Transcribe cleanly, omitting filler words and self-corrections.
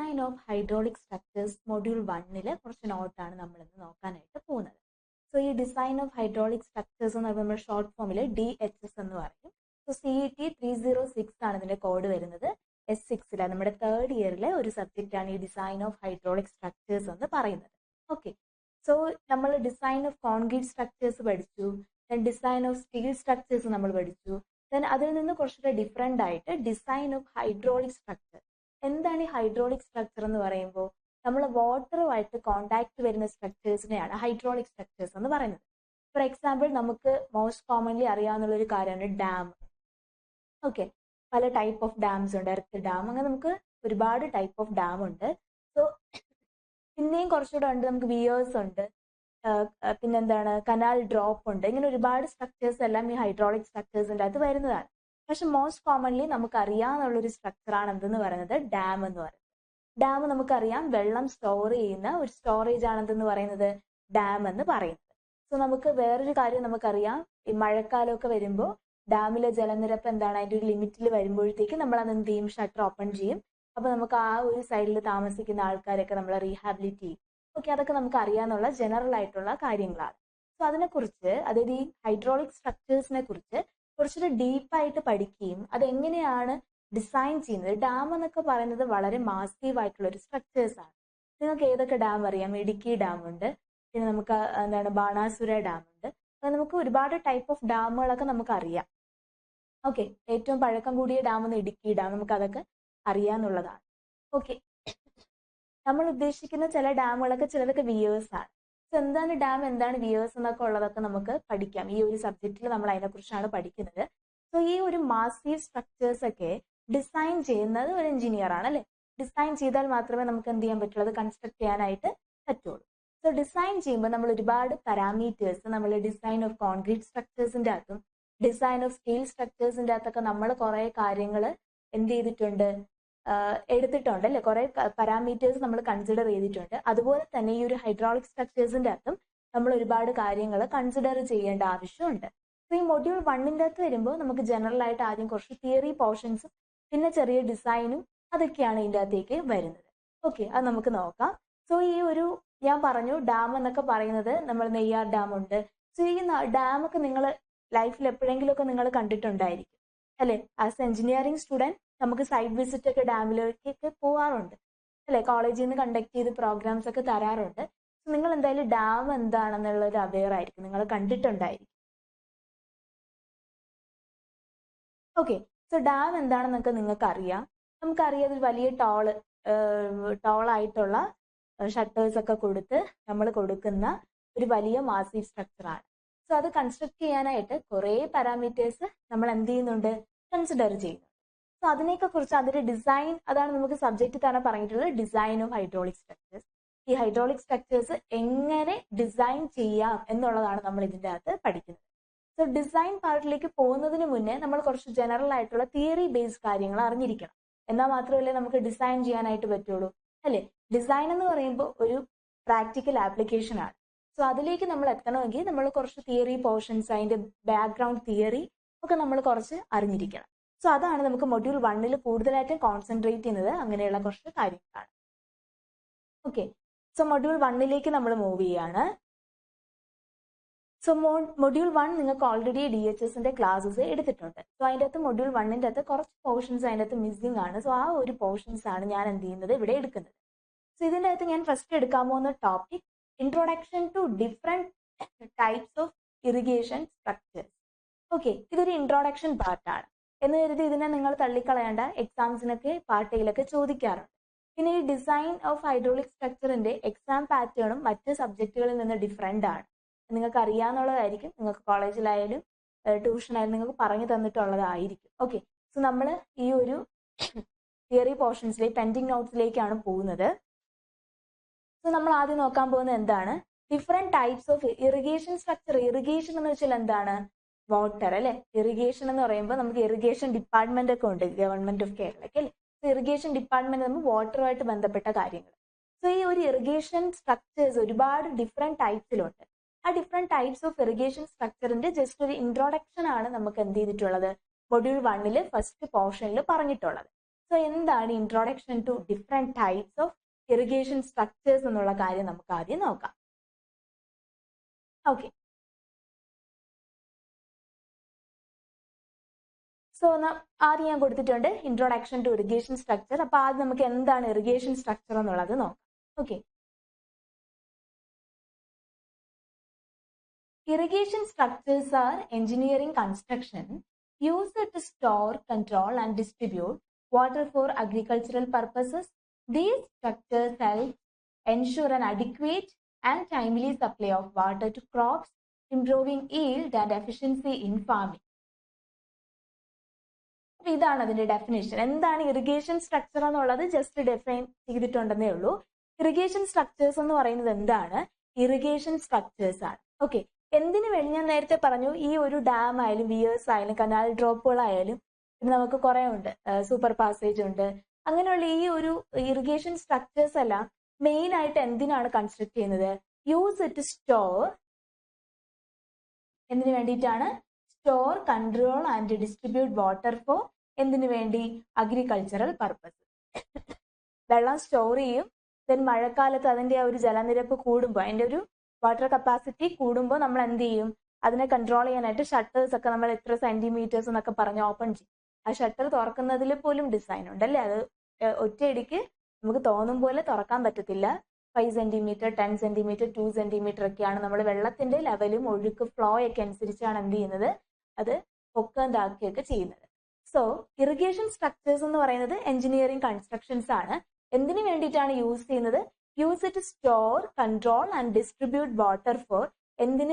Design of hydraulic structures module 1 കുറച്ച് നോട്ടാണ് നമ്മൾ ഇന്ന് നോക്കാനായിട്ട് പോകുന്നത്. സോ ഈ ഡിസൈൻ ഓഫ് ഹൈഡ്രോളിക് സ്ട്രക്ചേഴ്സ് എന്ന് പറയുമ്പോൾ ഷോർട്ട് ഫോമിൽ DHS എന്ന് പറയും. സോ CET 306 ആണ് ഇതിന്റെ കോഡ് വരുന്നത്. S6 നമ്മുടെ തേർഡ് ഇയറിലെ ഒരു സബ്ജക്റ്റ് ആണ് ഈ ഡിസൈൻ ഓഫ് ഹൈഡ്രോളിക് സ്ട്രക്ചേഴ്സ് എന്ന് പറയുന്നത്. ഓക്കെ, സോ നമ്മൾ ഡിസൈൻ ഓഫ് കോൺക്രീറ്റ് സ്ട്രക്ചേഴ്സ് പഠിച്ചു, ഡിസൈൻ ഓഫ് സ്റ്റീൽ സ്ട്രക്ചേഴ്സ് നമ്മൾ പഠിച്ചു. അതിൽ നിന്ന് കുറച്ചുകൂടെ ഡിഫറെന്റ് ആയിട്ട് ഡിസൈൻ ഓഫ് ഹൈഡ്രോളിക് സ്ട്രക്ചർ. എന്താണ് ഈ ഹൈഡ്രോളിക് സ്ട്രക്ചർ എന്ന് പറയുമ്പോൾ നമ്മൾ വാട്ടറുമായിട്ട് കോണ്ടാക്ട് വരുന്ന സ്ട്രക്ചേഴ്സിനെയാണ് ഹൈഡ്രോളിക് സ്ട്രക്ചേഴ്സ് എന്ന് പറയുന്നത്. ഫോർ എക്സാമ്പിൾ, നമുക്ക് മോസ്റ്റ് കോമൺലി അറിയാവുന്ന ഒരു കാര്യമാണ് ഡാം. ഓക്കെ, പല ടൈപ്പ് ഓഫ് ഡാംസ് ഉണ്ട്, എർത്ത് ഡാം, അങ്ങനെ നമുക്ക് ഒരുപാട് ടൈപ്പ് ഓഫ് ഡാം ഉണ്ട്. സോ പിന്നെയും കുറച്ചുകൂടെ ഉണ്ട്, നമുക്ക് വിയേഴ്സ് ഉണ്ട്, പിന്നെന്താണ് കനാൽ ഡ്രോപ്പ് ഉണ്ട്. ഇങ്ങനെ ഒരുപാട് സ്ട്രക്ചേഴ്സ് എല്ലാം ഈ ഹൈഡ്രോളിക് സ്ട്രക്ചേഴ്സിൻ്റെ അകത്ത് വരുന്നതാണ്. പക്ഷെ മോസ്റ്റ് കോമൺലി നമുക്ക് അറിയാവുന്നുള്ളൊരു സ്ട്രക്ചറാണ് എന്തെന്ന് പറയുന്നത് ഡാം എന്ന് പറയുന്നത്. ഡാം നമുക്കറിയാം, വെള്ളം സ്റ്റോർ ചെയ്യുന്ന ഒരു സ്റ്റോറേജ് ആണ് എന്തെന്ന് പറയുന്നത് ഡാം എന്ന് പറയുന്നത്. സോ നമുക്ക് വേറൊരു കാര്യം നമുക്കറിയാം, ഈ മഴക്കാലമൊക്കെ വരുമ്പോൾ ഡാമിലെ ജലനിരപ്പ് എന്താണ്, അതിൻ്റെ ഒരു ലിമിറ്റിൽ വരുമ്പോഴത്തേക്ക് നമ്മൾ അത് എന്ത് ചെയ്യും, ഷട്ടർ ഓപ്പൺ ചെയ്യും. അപ്പൊ നമുക്ക് ആ ഒരു സൈഡിൽ താമസിക്കുന്ന ആൾക്കാരൊക്കെ നമ്മൾ റീഹാബിലിറ്റ് ചെയ്യും. ഓക്കെ, അതൊക്കെ നമുക്ക് അറിയാന്നുള്ള ജനറൽ ആയിട്ടുള്ള കാര്യങ്ങളാണ്. സോ അതിനെക്കുറിച്ച്, അതായത് ഈ ഹൈഡ്രോളിക് സ്ട്രക്ചേഴ്സിനെ കുറിച്ച് കുറച്ചുകൂടി ഡീപ്പായിട്ട് പഠിക്കുകയും അതെങ്ങനെയാണ് ഡിസൈൻ ചെയ്യുന്നത്. ഡാം എന്നൊക്കെ പറയുന്നത് വളരെ മാസീവ് ആയിട്ടുള്ള ഒരു സ്ട്രക്ചേഴ്സ് ആണ്. നിങ്ങൾക്ക് ഏതൊക്കെ ഡാം അറിയാം? ഇടുക്കി ഡാം ഉണ്ട്, പിന്നെ നമുക്ക് എന്താണ് ബാണാസുര ഡാം ഉണ്ട്. അങ്ങനെ നമുക്ക് ഒരുപാട് ടൈപ്പ് ഓഫ് ഡാമുകളൊക്കെ നമുക്ക് അറിയാം. ഓക്കെ, ഏറ്റവും പഴക്കം കൂടിയ ഡാം എന്ന് ഇടുക്കി ഡാം, നമുക്ക് അതൊക്കെ അറിയാന്നുള്ളതാണ്. ഓക്കെ, നമ്മൾ ഉദ്ദേശിക്കുന്ന ചില ഡാമുകളൊക്കെ ചിലതൊക്കെ വിയേഴ്സ് ആണ്. സോ എന്താണ് ഡാം, എന്താണ് വിയേഴ്സ് എന്നൊക്കെ ഉള്ളതൊക്കെ നമുക്ക് പഠിക്കാം. ഈ ഒരു സബ്ജക്റ്റിൽ നമ്മൾ അതിനെക്കുറിച്ചാണ് പഠിക്കുന്നത്. സോ ഈ ഒരു മാസീവ് സ്ട്രക്ചേഴ്സ് ഒക്കെ ഡിസൈൻ ചെയ്യുന്നത് ഒരു എഞ്ചിനീയർ ആണ്, അല്ലെ? ഡിസൈൻ ചെയ്താൽ മാത്രമേ നമുക്ക് എന്ത് ചെയ്യാൻ പറ്റുള്ളൂ, അത് കൺസ്ട്രക്ട് ചെയ്യാനായിട്ട് പറ്റുള്ളൂ. സോ ഡിസൈൻ ചെയ്യുമ്പോൾ നമ്മൾ ഒരുപാട് പാരാമീറ്റേഴ്സ്, നമ്മൾ ഡിസൈൻ ഓഫ് കോൺക്രീറ്റ് സ്ട്രക്ചേഴ്സിന്റെ അകത്തും ഡിസൈൻ ഓഫ് സ്റ്റീൽ സ്ട്രക്ചേഴ്സിന്റെ അകത്തൊക്കെ നമ്മൾ കുറെ കാര്യങ്ങൾ എന്ത് ചെയ്തിട്ടുണ്ട്, എടുത്തിട്ടുണ്ട്, അല്ലെ? കുറെ പാരാമീറ്റേഴ്സ് നമ്മൾ കൺസിഡർ ചെയ്തിട്ടുണ്ട്. അതുപോലെ തന്നെ ഈ ഒരു ഹൈഡ്രോളിക് സ്ട്രക്ചേഴ്സിന്റെ അകത്തും നമ്മൾ ഒരുപാട് കാര്യങ്ങൾ കൺസിഡർ ചെയ്യേണ്ട ആവശ്യമുണ്ട്. സോ ഈ മൊഡ്യൂൾ 1 അകത്ത് വരുമ്പോൾ നമുക്ക് ജനറൽ ആയിട്ട് ആദ്യം കുറച്ച് തിയറി പോർഷൻസും പിന്നെ ചെറിയ ഡിസൈനും അതൊക്കെയാണ് ഇതിൻ്റെ അകത്തേക്ക് വരുന്നത്. ഓക്കെ, അത് നമുക്ക് നോക്കാം. സോ ഈ ഒരു ഞാൻ പറഞ്ഞു ഡാം എന്നൊക്കെ പറയുന്നത്, നമ്മൾ നെയ്യാർ ഡാം ഉണ്ട്. സോ ഈ ഡാമൊക്കെ നിങ്ങൾ ലൈഫിൽ എപ്പോഴെങ്കിലും ഒക്കെ നിങ്ങൾ കണ്ടിട്ടുണ്ടായിരിക്കും, അല്ലെ? ആസ് എഞ്ചിനീയറിംഗ് സ്റ്റുഡൻറ് നമുക്ക് സൈറ്റ് വിസിറ്റ് ഒക്കെ ഡാമിലേക്കൊക്കെ പോവാറുണ്ട്, അല്ലെ? കോളേജിൽ നിന്ന് കണ്ടക്ട് ചെയ്ത് പ്രോഗ്രാംസ് ഒക്കെ തരാറുണ്ട്. സോ നിങ്ങൾ എന്തായാലും ഡാം എന്താണെന്നുള്ളത് അവെയർ ആയിരിക്കും, നിങ്ങൾ കണ്ടിട്ടുണ്ടായിരിക്കും. ഓക്കെ, സോ ഡാം എന്താണെന്നൊക്കെ നിങ്ങൾക്ക് അറിയാം. നമുക്കറിയാം, ഒരു വലിയ ടോളായിട്ടുള്ള ഷട്ടേഴ്സ് ഒക്കെ കൊടുത്ത് നമ്മൾ കൊടുക്കുന്ന ഒരു വലിയ മാസീവ് സ്ട്രക്ചറാണ്. സോ അത് കൺസ്ട്രക്ട് ചെയ്യാനായിട്ട് കുറേ പാരാമീറ്റേഴ്സ് നമ്മൾ എന്ത് ചെയ്യുന്നുണ്ട്, കൺസിഡർ ചെയ്യുന്നു. സോ അതിനെയൊക്കെ കുറിച്ച് അതിന്റെ ഡിസൈൻ, അതാണ് നമുക്ക് സബ്ജക്റ്റ് തന്നെ പറഞ്ഞിട്ടുള്ളത്, ഡിസൈൻ ഓഫ് ഹൈഡ്രോളിക് സ്ട്രക്ചേഴ്സ്. ഈ ഹൈഡ്രോളിക് സ്ട്രക്ചേഴ്സ് എങ്ങനെ ഡിസൈൻ ചെയ്യാം എന്നുള്ളതാണ് നമ്മൾ ഇതിൻ്റെ അകത്ത് പഠിക്കുന്നത്. സോ ഡിസൈൻ പാർട്ടിലേക്ക് പോകുന്നതിന് മുന്നേ നമ്മൾ കുറച്ച് ജനറൽ ആയിട്ടുള്ള തിയറി ബേസ്ഡ് കാര്യങ്ങൾ അറിഞ്ഞിരിക്കണം. എന്നാൽ മാത്രമല്ലേ നമുക്ക് ഡിസൈൻ ചെയ്യാനായിട്ട് പറ്റുള്ളൂ, അല്ലെ? ഡിസൈൻ എന്ന് പറയുമ്പോൾ ഒരു പ്രാക്ടിക്കൽ ആപ്ലിക്കേഷൻ ആണ്. സോ അതിലേക്ക് നമ്മൾ എത്തണമെങ്കിൽ നമ്മൾ കുറച്ച് തിയറി പോർഷൻസ്, അതിന്റെ ബാക്ക്ഗ്രൗണ്ട് തിയറി ഒക്കെ നമ്മൾ കുറച്ച് അറിഞ്ഞിരിക്കണം. സോ അതാണ് നമുക്ക് മൊഡ്യൂൾ 1 കൂടുതലായിട്ടും കോൺസെൻട്രേറ്റ് ചെയ്യുന്നത്, അങ്ങനെയുള്ള കുറച്ച് കാര്യങ്ങളാണ്. ഓക്കെ, സോ മൊഡ്യൂൾ 1 നമ്മൾ മൂവ് ചെയ്യാണ്. സോ മൊഡ്യൂൾ 1 നിങ്ങൾക്ക് ഓൾറെഡി DHSന്റെ ക്ലാസ്സസ് എടുത്തിട്ടുണ്ട്. സോ അതിൻ്റെ അകത്ത് മൊഡ്യൂൾ 1 അകത്ത് കുറച്ച് പോർഷൻസ് അതിൻ്റെ അകത്ത് മിസ്സിംഗ് ആണ്. സോ ആ ഒരു പോർഷൻസ് ആണ് ഞാൻ എന്ത് ചെയ്യുന്നത്, ഇവിടെ എടുക്കുന്നത്. സോ ഇതിൻ്റെ അകത്ത് ഞാൻ ഫസ്റ്റ് എടുക്കാൻ പോകുന്ന topic introduction to different types of irrigation structures. Okay, ഇതൊരു ഇൻട്രൊഡക്ഷൻ പാർട്ടാണ് എന്ന് കരുതി ഇതിനെ നിങ്ങൾ തള്ളിക്കളയേണ്ട. എക്സാംസിനൊക്കെ പാർട്ടിയിലൊക്കെ ചോദിക്കാറുണ്ട്. പിന്നെ ഈ ഡിസൈൻ ഓഫ് ഹൈഡ്രോളിക് സ്ട്രക്ചറിന്റെ എക്സാം പാറ്റേണും മറ്റ് സബ്ജക്റ്റുകളിൽ നിന്ന് ഡിഫറെന്റ് ആണ്. നിങ്ങൾക്ക് അറിയാവുന്നതായിരിക്കും, നിങ്ങൾക്ക് കോളേജിലായാലും ട്യൂഷനായാലും നിങ്ങൾക്ക് പറഞ്ഞു തന്നിട്ടുള്ളതായിരിക്കും. ഓക്കെ, സോ നമ്മൾ ഈ ഒരു തിയറി പോർഷൻസിലേക്ക്, പെൻഡിങ് നോട്ട്സിലേക്കാണ് പോകുന്നത്. സോ നമ്മൾ ആദ്യം നോക്കാൻ പോകുന്നത് എന്താണ്, different types of irrigation structure. Irrigation എന്ന് വെച്ചാൽ എന്താണ്, വാട്ടർ, അല്ലെ? ഇറിഗേഷൻ എന്ന് പറയുമ്പോൾ നമുക്ക് ഇറിഗേഷൻ ഡിപ്പാർട്ട്മെന്റ് ഒക്കെ ഉണ്ട് ഗവൺമെന്റ് ഓഫ് കേരളയ്ക്ക്, അല്ലെ? സോ ഇറിഗേഷൻ ഡിപ്പാർട്ട്മെന്റ് നമ്മൾ വാട്ടറുമായിട്ട് ബന്ധപ്പെട്ട കാര്യങ്ങൾ. സോ ഈ ഒരു ഇറിഗേഷൻ സ്ട്രക്ചേഴ്സ് ഒരുപാട് ഡിഫറെന്റ് ടൈപ്സിലുണ്ട്. ആ ഡിഫറെന്റ് ടൈപ്സ് ഓഫ് ഇറിഗേഷൻ സ്ട്രക്ചറിന്റെ ജസ്റ്റ് ഒരു ഇൻട്രൊഡക്ഷൻ ആണ് നമുക്ക് എന്ത് ചെയ്തിട്ടുള്ളത്, മൊഡ്യൂൾ 1 ഫസ്റ്റ് പോർഷനിൽ പറഞ്ഞിട്ടുള്ളത്. സോ സോ എന്താണ് introduction to different types of irrigation structures എന്നുള്ള കാര്യം നമുക്ക് ആദ്യം നോക്കാം. ഓക്കെ, സോ ആദ്യം ഞാൻ കൊടുത്തിട്ടുണ്ട് ഇൻട്രൊഡക്ഷൻ ടു ഇറിഗേഷൻ സ്ട്രക്ചർ. അപ്പൊ ആദ്യം നമുക്ക് എന്താണ് ഇറിഗേഷൻ സ്ട്രക്ചർ എന്നുള്ളത് നോക്കാം. Okay, irrigation structures are engineering construction used to store, control, and distribute water for agricultural purposes. These structures help ensure an adequate and timely supply of water to crops, improving yield and efficiency in farming. ഇതാണ് അതിന്റെ definition. എന്താണ് irrigation structure എന്നുള്ളത് just define ചെയ്തിട്ടുണ്ടെന്നേ ഉള്ളൂ. Irrigation structures എന്ന് പറയുന്നത് എന്താണ്? Irrigation structures ആണ്. Okay, എന്തിനു വേണ്ടി ഞാൻ നേരത്തെ പറഞ്ഞു, ഈ ഒരു ഡാം ആയാലും വിയേഴ്സ് ആയാലും കനാൽ ഡ്രോപ്പുകളായാലും നമുക്ക് കുറെ ഉണ്ട്, സൂപ്പർ പാസേജ് ഉണ്ട്, അങ്ങനെയുള്ള ഈ ഒരു ഇറിഗേഷൻ സ്ട്രക്ചേഴ്സ് എല്ലാം മെയിൻ ആയിട്ട് എന്തിനാണ് കൺസ്ട്രക്ട് ചെയ്യുന്നത്? യൂസ് ഇറ്റ് സ്റ്റോർ, എന്തിനു വേണ്ടിയിട്ടാണ്? Store, control and distribute water for, എന്തിനു വേണ്ടി? Agricultural purpose. വെള്ളം സ്റ്റോർ ചെയ്യും, ദെൻ മഴക്കാലത്ത് അതിന്റെ ആ ഒരു ജലനിരപ്പ് കൂടുമ്പോൾ, അതിന്റെ ഒരു വാട്ടർ കപ്പാസിറ്റി കൂടുമ്പോൾ നമ്മൾ എന്ത് ചെയ്യും? അതിനെ കൺട്രോൾ ചെയ്യാനായിട്ട് ഷട്ടേഴ്സ് ഒക്കെ നമ്മൾ എത്ര സെന്റിമീറ്റേഴ്സ് എന്നൊക്കെ പറഞ്ഞ് ഓപ്പൺ ചെയ്യും. ആ ഷട്ടർ തുറക്കുന്നതിൽ പോലും ഡിസൈൻ ഉണ്ട് അല്ലേ? അത് ഒറ്റയടിക്ക് നമുക്ക് തോന്നും പോലെ തുറക്കാൻ പറ്റത്തില്ല. 5 സെന്റിമീറ്റർ, 10 സെന്റിമീറ്റർ, 2 സെന്റിമീറ്റർ ഒക്കെയാണ് നമ്മൾ വെള്ളത്തിന്റെ ലെവലും ഒഴുക്ക് ഫ്ലോ ഒക്കെ അനുസരിച്ചാണ് എന്ത് ചെയ്യുന്നത്, അത് പൊക്കന്താക്കുകയൊക്കെ ചെയ്യുന്നത്. സോ ഇറിഗേഷൻ സ്ട്രക്ചേഴ്സ് എന്ന് പറയുന്നത് എഞ്ചിനീയറിംഗ് കൺസ്ട്രക്ഷൻസ് ആണ്. എന്തിനു വേണ്ടിയിട്ടാണ് യൂസ് ചെയ്യുന്നത്? Use it store, control and distribute water for, എന്തിനു